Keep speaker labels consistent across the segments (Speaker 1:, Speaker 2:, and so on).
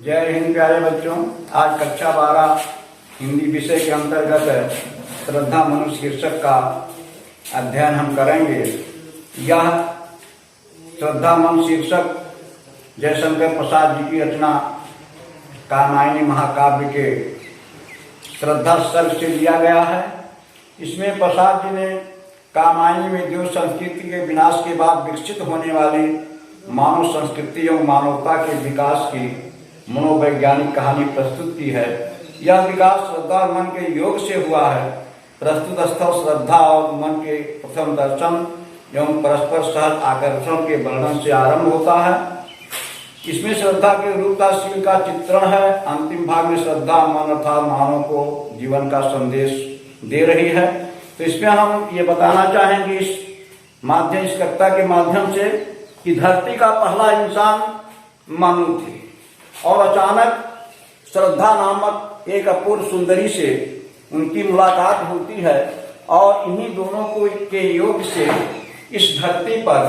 Speaker 1: जय हिंद प्यारे बच्चों। आज कक्षा 12 हिंदी विषय के अंतर्गत श्रद्धा मनु शीर्षक का अध्ययन हम करेंगे। यह श्रद्धा मनु शीर्षक जयशंकर प्रसाद जी की रचना कामायनी महाकाव्य के श्रद्धा सर्ग से लिया गया है। इसमें प्रसाद जी ने कामायनी में देव संस्कृति के विनाश के बाद विकसित होने वाली मानव संस्कृति एवं मानवता के विकास की मनोवैज्ञानिक कहानी प्रस्तुत की है। यह विकास श्रद्धा और मन के योग से हुआ है। प्रस्तुत स्थल श्रद्धा और मन के प्रथम दर्शन एवं परस्पर सहज आकर्षण के वर्णन से आरंभ होता है। इसमें श्रद्धा के रूपताशील का चित्रण है। अंतिम भाग में श्रद्धा मन अर्थात मानव को जीवन का संदेश दे रही है। तो इसमें हम ये बताना चाहेंगे इस कविता के माध्यम से कि धरती का पहला इंसान मनु थे और अचानक श्रद्धा नामक एक अपूर्व सुंदरी से उनकी मुलाकात होती है और इन्हीं दोनों को के योग से इस धरती पर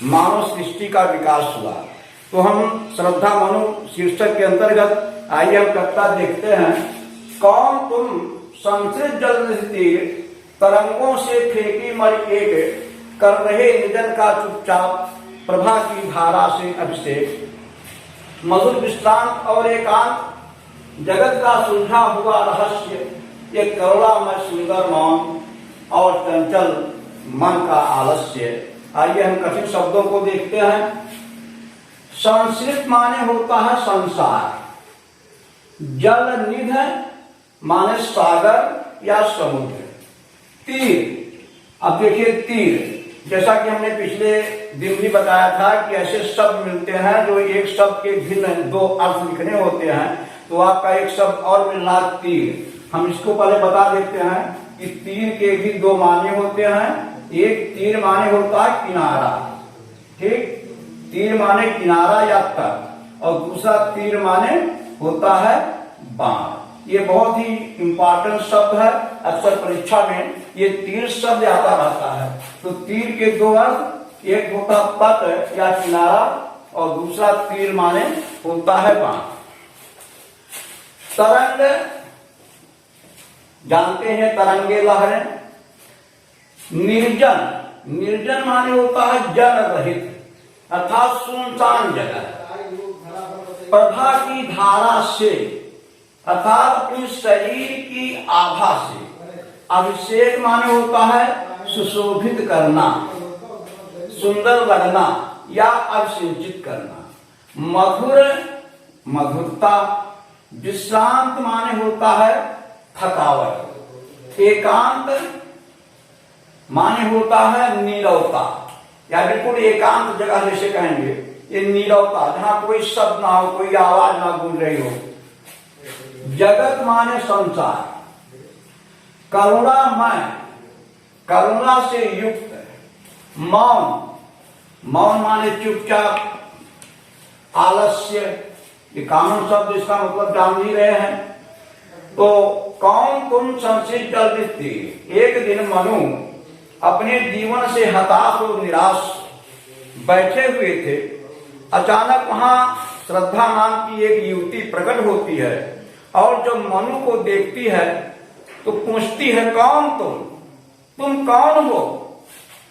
Speaker 1: मानव सृष्टि का विकास हुआ। तो हम श्रद्धा मनु शीर्षक के अंतर्गत आइए हम कविता देखते हैं। कौन तुम संस्कृत जल तीर तरंगों से फेंकी मर एक कर रहे निधन का चुपचाप प्रभा की धारा से अभिषेक मधुर विश्रांत और एकांत जगत का सुलझा हुआ रहस्य एक करुणामय सुंदर मौन और चंचल मन का आलस्य। आइए हम कठिन शब्दों को देखते हैं। संस्कृत माने होता है संसार, जल निध माने सागर या समुद्र, तीर। अब देखिए तीर, जैसा कि हमने पिछले दिन भी बताया था कि ऐसे शब्द मिलते हैं जो एक शब्द के भिन्न दो अर्थ लिखने होते हैं। तो आपका एक शब्द और मिलना तीर। हम इसको पहले बता देते हैं कि तीर के भी दो माने होते हैं। एक तीर माने होता है किनारा, ठीक, तीर माने किनारा या तट, और दूसरा तीर माने होता है बाण। ये बहुत ही इंपॉर्टेंट शब्द है। अक्सर परीक्षा में ये तीर शब्द आता रहता है। तो तीर के दो अर्थ, एक होता तट या किनारा और दूसरा तीर माने होता है बाण। तरंग जानते हैं, तरंगे लहरें। निर्जन, निर्जन माने होता है जन रहित अर्थात सुनसान जगह। प्रभा की धारा से अर्थात अपने शरीर की आभा से। अभिषेक माने होता है सुशोभित करना, सुंदर लगना या अभिषेचित करना। मधुर, मधुरता। विश्रांत माने होता है थकावट। एकांत माने होता है नीरवता या बिल्कुल एकांत जगह जैसे कहेंगे ये नीरवता, जहां कोई शब्द ना हो, कोई आवाज ना गूंज रही हो। जगत माने संसार। करुणामय, करुणा से युक्त। मौन, मौन माने चुपचाप। आलस्य, ये कानून शब्द इसका मतलब जान ही रहे हैं। तो कौन तुम संसित जल थी। एक दिन मनु अपने जीवन से हताश और निराश बैठे हुए थे। अचानक वहां श्रद्धा नाम की एक युवती प्रकट होती है और जब मनु को देखती है तो पूछती है, कौन तुम कौन हो।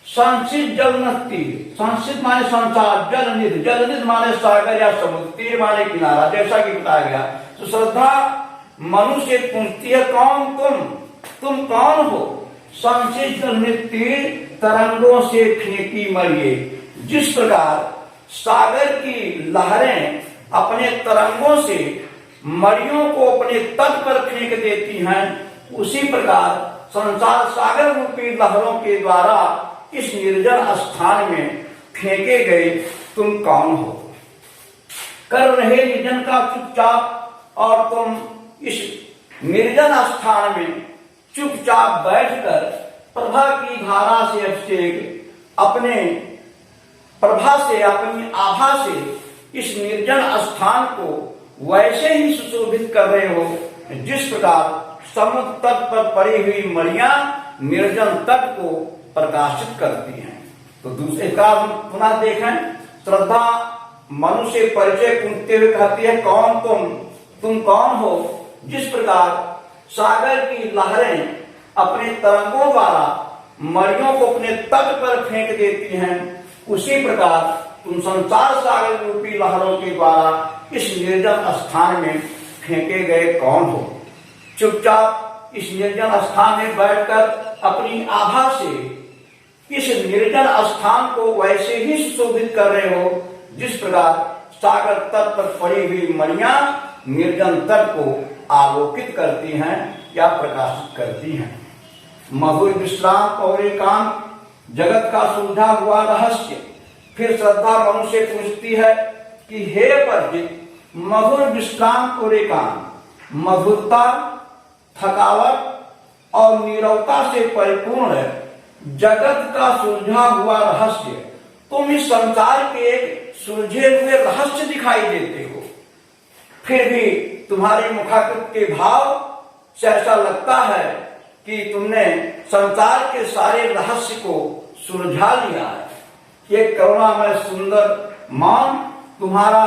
Speaker 1: संसित जल नस्ती, संसित माने संसार, जल निध, जल निध माने सागर या समुद्र, तीर माने किनारा, जैसा कि बताया गया। तो श्रद्धा मनु से पूछती है, कौन तुम कौन हो। संसित जल निध तीर तरंगों से फेंकी मरिए। जिस प्रकार सागर की लहरें अपने तरंगों से मरियों को अपने तट पर फेंक देती हैं, उसी प्रकार संसार सागर रूपी लहरों के द्वारा इस निर्जन स्थान में फेंके गए तुम कौन हो। कर रहे निर्जन का चुपचाप, और तुम इस निर्जन स्थान में चुपचाप बैठकर प्रभा की धारा से अभिषेक अपने प्रभा से, अपनी आभा से इस निर्जन स्थान को वैसे ही सुशोभित कर रहे हो जिस प्रकार समुद्र तट पर पड़ी हुई मड़ियां निर्जन तट को प्रकाशित करती हैं। तो दूसरे का पुनः देखें, श्रद्धा मनु से परिचय पूछते हुए कहती है, कौन तुम कौन हो? जिस प्रकार सागर की लहरें अपने तरंगों द्वारा मणियों को अपने तट पर फेंक देती हैं, उसी प्रकार तुम संसार सागर रूपी लहरों के द्वारा इस निर्जन स्थान में फेंके गए कौन हो? चुपचाप इस निर्जन स्थान में बैठकर अपनी आभा से इस निर्जन स्थान को वैसे ही सुशोभित कर रहे हो जिस प्रकार सागर तट पर पड़ी हुई मणियां निर्जन तट को आलोकित करती हैं या प्रकाशित करती हैं। मधुर विश्राम और एकांत जगत का सुलझा हुआ रहस्य। फिर श्रद्धा मनु से पूछती है कि हे परिचित, मधुर विश्राम और एकांत, मधुरता, थकावट और नीरवता से परिपूर्ण जगत का सुलझा हुआ रहस्य, तुम इस संसार के एक सुलझे हुए रहस्य दिखाई देते हो। फिर भी तुम्हारे मुखाकृत के भाव से ऐसा लगता है कि तुमने संसार के सारे रहस्य को सुलझा लिया है। ये करुणामय सुंदर मौन तुम्हारा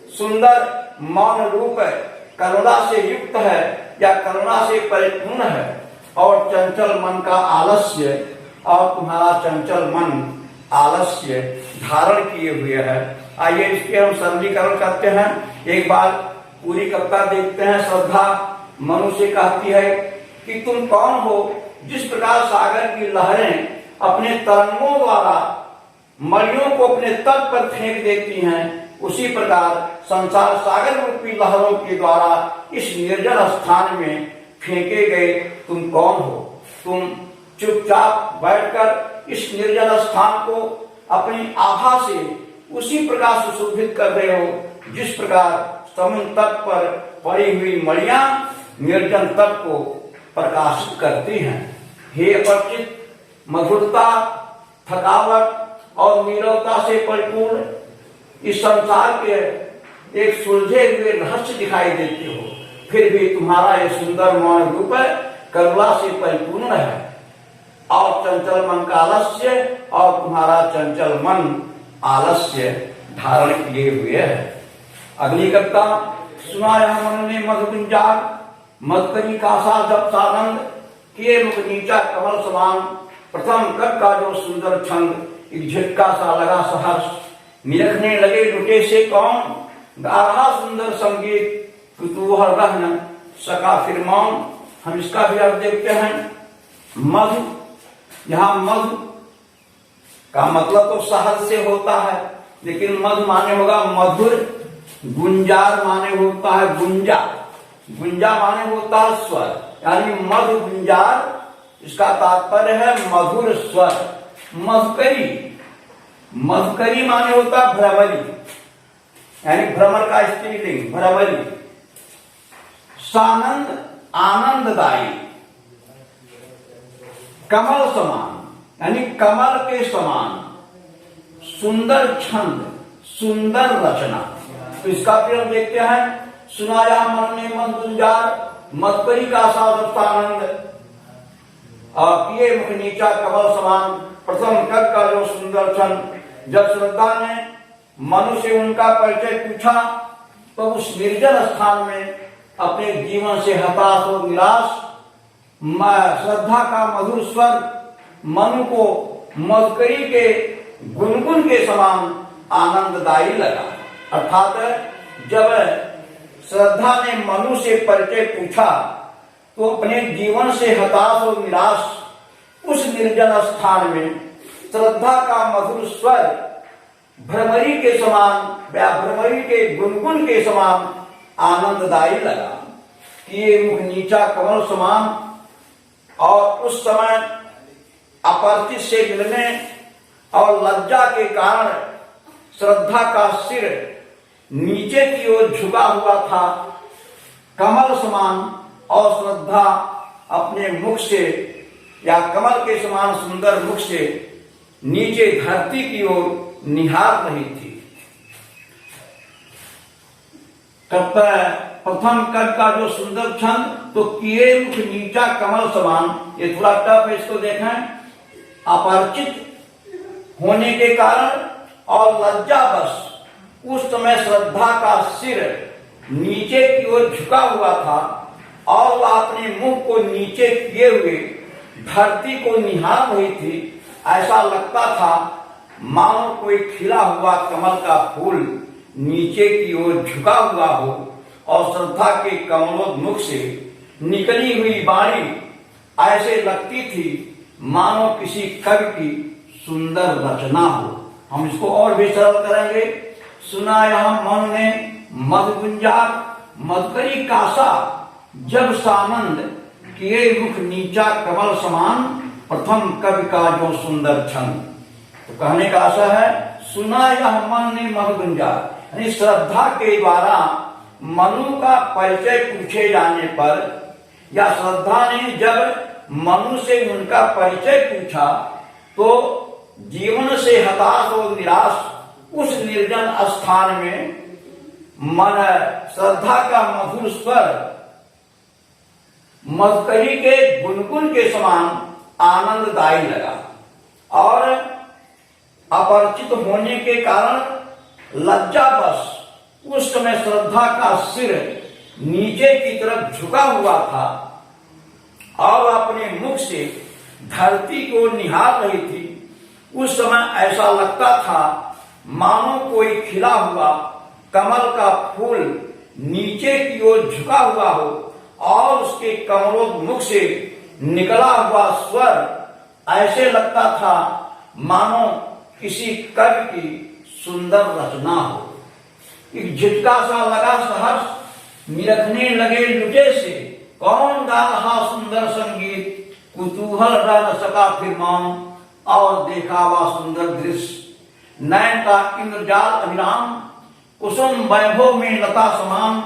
Speaker 1: सुंदर मौन रूप है, करुणा से युक्त है या करुणा से परिपूर्ण है, और चंचल मन का आलस्य, और तुम्हारा चंचल मन आलस्य धारण किए हुए है। आइए इसके हम सरलीकरण करते हैं। एक बार पूरी कविता देखते हैं। श्रद्धा मनु से कहती है कि तुम कौन हो? जिस प्रकार सागर की लहरें अपने तरंगों द्वारा मणियों को अपने तट पर फेंक देती हैं, उसी प्रकार संसार सागर रूपी लहरों के द्वारा इस निर्जन स्थान में फेंके गए तुम कौन हो? तुम चुपचाप बैठकर इस निर्जन स्थान को अपनी आभा से उसी प्रकार सुशोभित कर रहे हो जिस प्रकार समुद्र तट पर पड़ी हुई मणियां निर्जन तट को प्रकाशित करती हैं। हे परिचित, मधुरता, थकावट और नीरवता से परिपूर्ण इस संसार के एक सुलझे हुए रहस्य दिखाई देते हो। फिर भी तुम्हारा ये सुंदर मौन रूप करुणा से परिपूर्ण है, और चंचल मन का आलस्य, और तुम्हारा चंचल मन आलस्य धारण किए हुए है। अगली कविता सुनाया मन ने मधु गुंजार, मधुकरी का सा जब सानंद, किए मुख नीचा कमल समान, प्रथम कर का जो सुंदर छंद, एक झटका सा लगा सहर्ष, निरखने लगे लुटे से कौन, गा रहा सुंदर संगीत, कुतूहल रह न सका फिर मौन। हम इसका भी अर्थ देखते हैं। मधु, यहाँ मधु का मतलब तो शहद से होता है, लेकिन मधु माने होगा मधुर, गुंजार माने होता है गुंजा, गुंजा माने होता है स्वर, यानी मधु गुंजार, इसका तात्पर्य है मधुर स्वर। मधुकरी, मधुकरी माने होता भ्रमरी, यानी भ्रमर का स्त्रीलिंग भ्रमरी। सानंद, आनंददायी। कमल समान, यानी कमल के समान। सुंदर छंद, सुंदर रचना। तो इसका भी हम देखते हैं। सुनाया मन ने मन गुंजार, मधुकरी का साधक आनंद, किए मुख नीचा कमल समान, प्रथम कर का जो सुंदर छंद। जब श्रद्धा ने मनु से उनका परिचय पूछा तो उस निर्जन स्थान में अपने जीवन से हताश और निराश श्रद्धा का मधुर स्वर मनु को मधुकरी के गुनगुन के समान आनंददायी लगा। अर्थात जब श्रद्धा ने मनु से परिचय पूछा तो अपने जीवन से हताश और निराश उस निर्जन स्थान में श्रद्धा का मधुर स्वर भ्रमरी के समान या भ्रमरी के गुनगुन के समान आनंददायी लगा। किए मुख नीचा कमल समान, और उस समय अपरिचित से मिलने और लज्जा के कारण श्रद्धा का सिर नीचे की ओर झुका हुआ था कमल समान, और श्रद्धा अपने मुख से या कमल के समान सुंदर मुख से नीचे धरती की ओर निहार रही थी। प्रथम कद का जो सुंदर छंद, तो किए मुख नीचा कमल समान, ये थोड़ा टफ है, इसको देखें। अपरिचित होने के कारण और लज्जा बस उस समय श्रद्धा का सिर नीचे की ओर झुका हुआ था और वह अपने मुंह को नीचे किए हुए धरती को निहार रही थी। ऐसा लगता था मानो कोई खिला हुआ कमल का फूल नीचे की ओर झुका हुआ हो और श्रद्धा के कमलोन्मुख से निकली हुई वाणी ऐसे लगती थी मानो किसी कवि की सुंदर रचना हो। हम इसको और भी सरल करेंगे। सुना यह मन ने मधुगुंजार मधुकरी कासा, जब सामंद किए रुख नीचा कमल समान, प्रथम कवि का जो सुंदर छंद। तो कहने का आशा है सुना यह मन ने मधुगुंजार, यानी श्रद्धा के द्वारा मनु का परिचय पूछे जाने पर या श्रद्धा ने जब मनु से उनका परिचय पूछा तो जीवन से हताश और निराश उस निर्जन स्थान में मन श्रद्धा का मधुर स्वर मधुकरी के गुनगुन के समान आनंददायी लगा और अपरिचित होने के कारण लज्जावश उस समय श्रद्धा का सिर नीचे की तरफ झुका हुआ था और अपने मुख से धरती को निहार रही थी। उस समय ऐसा लगता था मानो कोई खिला हुआ कमल का फूल नीचे की ओर झुका हुआ हो और उसके कमलोन्मुख से निकला हुआ स्वर ऐसे लगता था मानो किसी कवि की सुंदर रचना हो। एक झटका सा लगा सहर्ष निरखने लगे लुटे से, कौन गा रहा सुंदर संगीत, कुतूहल रह न सका फिर मौन और देखा वह सुंदर दृश्य। नयन का इंद्रजाल अभिराम, कुसुम वैभव में लता समान,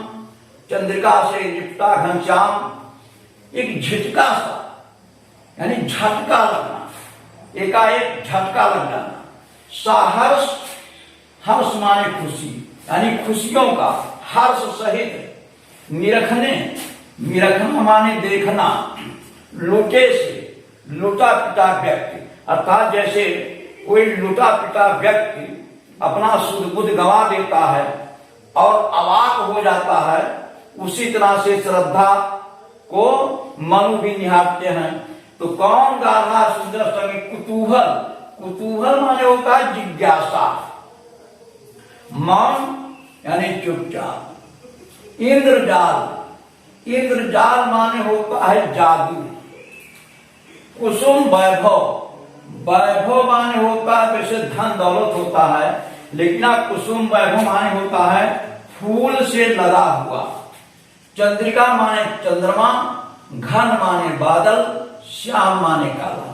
Speaker 1: चंद्रिका से लिपटा घनश्याम। एक झटका सा यानी झटका लगना, एकाएक झटका लग जाना। साहर्ष, हर्ष माने खुशी यानी खुशियों का हर्ष सहित निरखने, निरखना माने देखना, लुटे से लुटा पिटा व्यक्ति, अर्थात जैसे कोई लुटा पिटा व्यक्ति अपना शुद्ध बुद्ध गंवा देता है और अवाक हो जाता है, उसी तरह से श्रद्धा को मनु भी निहारते हैं। तो कौन गा रहा सुंदर संगीत, कुतूहल, कुतूहल माने होता है जिज्ञासा, मौन यानी चुपचाप, इंद्रजाल, इंद्रजाल माने होता है जादू, कुसुम वैभव, वैभव माने होता है जैसे धन दौलत होता है, लेकिन आप कुसुम वैभव माने होता है फूल से लदा हुआ, चंद्रिका माने चंद्रमा, घन माने बादल, श्याम माने काला।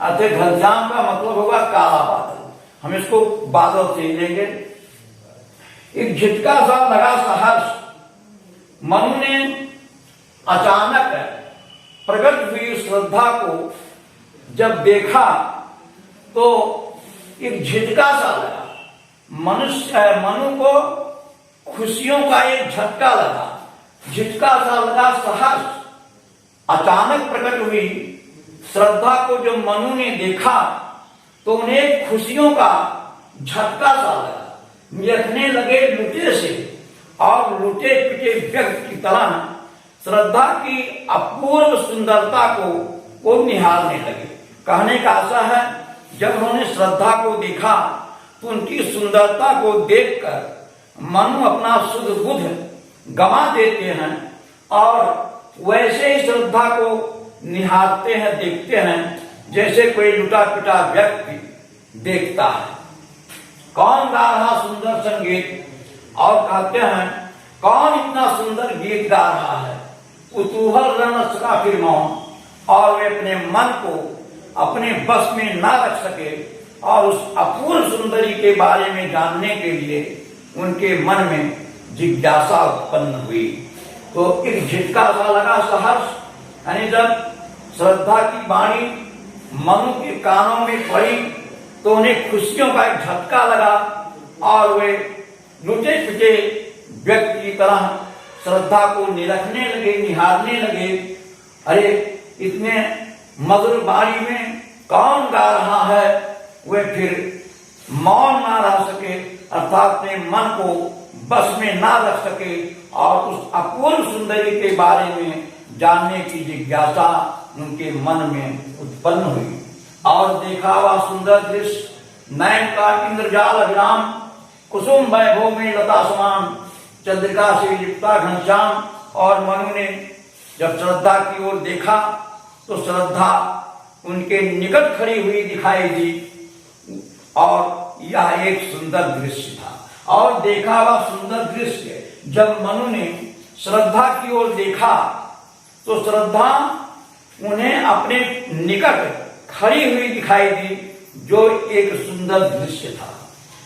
Speaker 1: अतः घनश्याम का मतलब होगा काला बादल, हम इसको बादल से लेंगे। एक झटका सा लगा सहर्ष, मनु ने अचानक प्रकट हुई श्रद्धा को जब देखा तो एक झटका सा लगा। मनु को खुशियों का एक झटका लगा, झटका सा लगा सहर्ष। अचानक प्रकट हुई श्रद्धा को जो मनु ने देखा तो उन्हें खुशियों का झटका सा लगा। निरखने लगे लुटे से और लुटे पिटे व्यक्ति की तरह श्रद्धा की अपूर्व सुंदरता को निहारने लगे। कहने का आशा है जब उन्होंने श्रद्धा को देखा तो उनकी सुंदरता को देखकर मनु अपना शुद्ध बुद्ध गंवा देते हैं और वैसे ही श्रद्धा को निहारते हैं, देखते हैं जैसे कोई लुटा पिटा व्यक्ति देखता है। कौन गा रहा सुंदर संगीत, और कहते हैं कौन इतना सुंदर गीत गा रहा है, कुतूहल रह न सका फिर मौन, और वे अपने मन को अपने बस में ना रख सके और उस अपूर्व सुंदरी के बारे में जानने के लिए उनके मन में जिज्ञासा उत्पन्न हुई। तो एक झटका सा लगा सहर्ष, यानी जब श्रद्धा की वाणी मनु के कानों में पड़ी तो उन्हें खुशियों का एक झटका लगा और वे लुटे पिटे व्यक्ति की तरह श्रद्धा को निरखने लगे, निहारने लगे। अरे इतने मधुर वाणी में कौन गा रहा है, वे फिर मौन ना रह सके, अर्थात अपने मन को बस में ना रख सके और उस अपूर्व सुंदरी के बारे में जानने की जिज्ञासा उनके मन में उत्पन्न हुई। और देखा वह सुंदर दृश्य नयन का इंद्रजाल अभिराम, कुसुम वैभव में लता समान, चंद्रिका से लिपटा घनश्याम। और मनु ने जब श्रद्धा की ओर देखा तो श्रद्धा उनके निकट खड़ी हुई दिखाई दी और यह एक सुंदर दृश्य था। और देखा वह सुंदर दृश्य जब मनु ने श्रद्धा की ओर देखा तो श्रद्धा उन्हें अपने निकट खड़ी हुई दिखाई दी, जो एक सुंदर दृश्य था।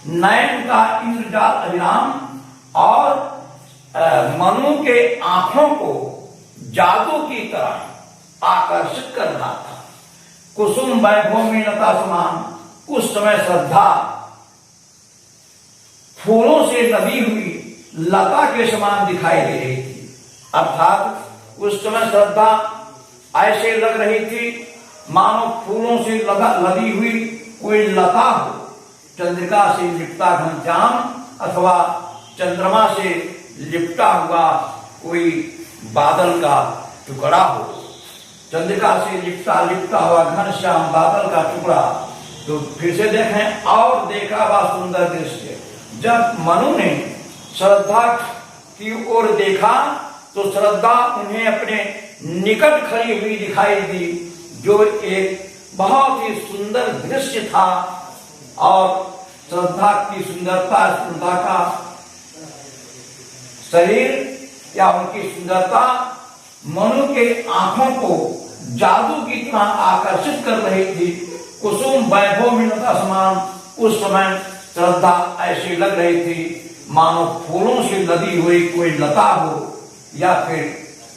Speaker 1: नयन का इंद्रजाल अभिराम और मनु के आंखों को जादू की तरह आकर्षित कर रहा था। कुसुम वैभव में लता समान, उस समय श्रद्धा फूलों से लदी हुई लता के समान दिखाई दे रही थी। अर्थात उस समय श्रद्धा ऐसे लग रही थी मानो फूलों से लदी हुई कोई लता हो, चंद्रिका से लिपटा घनश्याम अथवा चंद्रमा से लिपटा हुआ कोई बादल का टुकड़ा हो। चंद्रिका से लिपटा हुआ घनश्याम बादल का टुकड़ा। तो फिर से देखें, और देखा वह सुंदर दृश्य जब मनु ने श्रद्धा की ओर देखा तो श्रद्धा उन्हें अपने निकट खड़ी हुई दिखाई दी, जो एक बहुत ही सुंदर दृश्य था। और श्रद्धा की सुंदरता, श्रद्धा का शरीर या उनकी सुंदरता मनु के आंखों को जादू की तरह आकर्षित कर रही थी। कुसुम वैभव में लता समान, उस समय श्रद्धा ऐसी लग रही थी मानो फूलों से लदी हुई कोई लता हो या फिर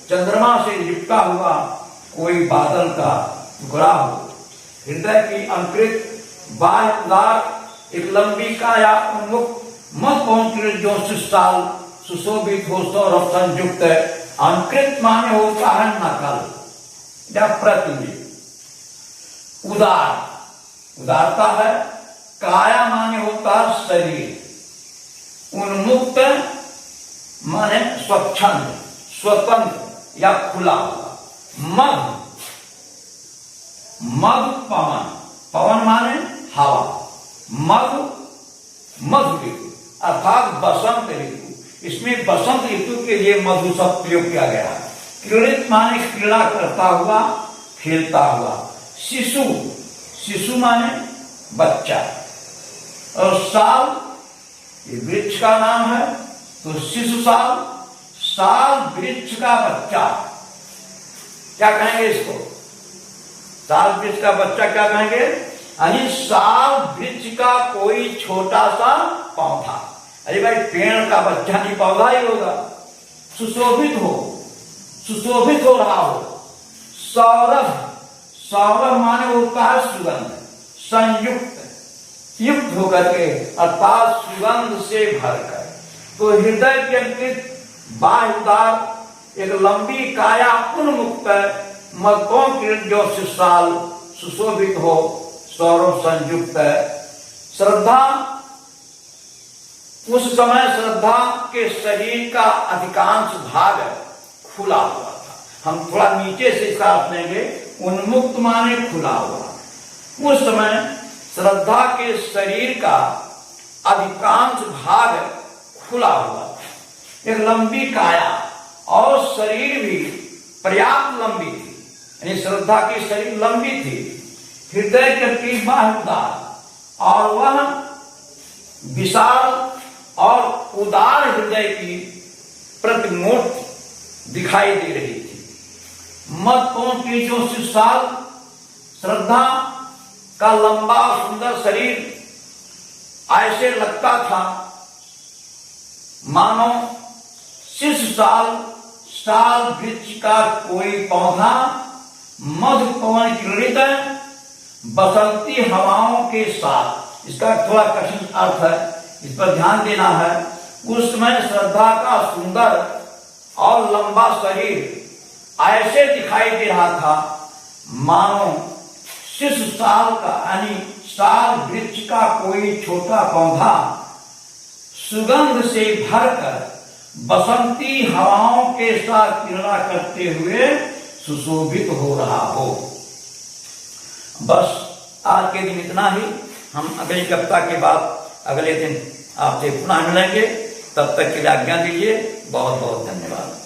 Speaker 1: चंद्रमा से लिपटा हुआ कोई बादल का टुकड़ा हो। हृदय की अंकृत बाह्य उदार एक लंबी काया उन्मुख मत पहुंच जो सुस्ताल सुशोभित हो सौरभ संयुक्त। अंकृत माने होता है नकल या प्रतिबिंब, उदार उदारता है। काया माने होता है शरीर, उन्मुक्त माने स्वच्छंद स्वतंत्र या खुला हुआ। मध मध पवन, पवन माने हवा, मध मधु ऋतु अर्थात बसंत ऋतु। इसमें बसंत ऋतु के लिए मधु शब्द प्रयोग किया गया है। क्रीड़ित माने क्रीड़ा करता हुआ, खेलता हुआ। शिशु, शिशु माने बच्चा। और साल ये वृक्ष का नाम है, तो शिशु साल, साल वृक्ष का बच्चा। क्या कहेंगे इसको? साल वृक्ष का बच्चा क्या कहेंगे? यानी साल वृक्ष का कोई छोटा सा पौधा। अरे भाई, पेड़ का बच्चा नहीं, पौधा ही होगा। सुशोभित हो, सुशोभित हो रहा हो। सौरभ, सौरभ माने होता है सुगंध, संयुक्त, युक्त होकर के अर्थात सुगंध से भरकर। तो हृदय के अंकित बाह्य उदार एक लंबी काया उन्मुक्त मधुओं की जो सुशाल सुशोभित हो सौरभ संयुक्त। श्रद्धा, उस समय श्रद्धा के शरीर का अधिकांश भाग खुला हुआ था। हम थोड़ा नीचे से इसका अर्थ लेंगे, उन्मुक्त माने खुला हुआ। उस समय श्रद्धा के शरीर का अधिकांश भाग खुला हुआ था। एक लंबी काया और शरीर भी पर्याप्त लंबी थी, यानी श्रद्धा की शरीर लंबी थी। हृदय के बाह्य उदार और वह विशाल और उदार हृदय की प्रतिमूर्ति दिखाई दे रही थी। मधुओं की जो सुशाल श्रद्धा का लंबा सुंदर शरीर ऐसे लगता था मानो शिशुशाल साल वृक्ष का कोई पौधा मधु पवन क्रीड़ित बसंती हवाओं के साथ। इसका थोड़ा कठिन अर्थ है, इस पर ध्यान देना है। उस समय श्रद्धा का सुंदर और लंबा शरीर ऐसे दिखाई दे रहा था मानो शिशु साल का, यानी साल वृक्ष का कोई छोटा पौधा सुगंध से भरकर बसंती हवाओं के साथ क्रीड़ा करते हुए सुशोभित हो रहा हो। बस आज के दिन इतना ही। हम अगली कविता के बाद अगले दिन आपसे पुनः मिलेंगे। तब तक के लिए आज्ञा दीजिए। बहुत बहुत धन्यवाद।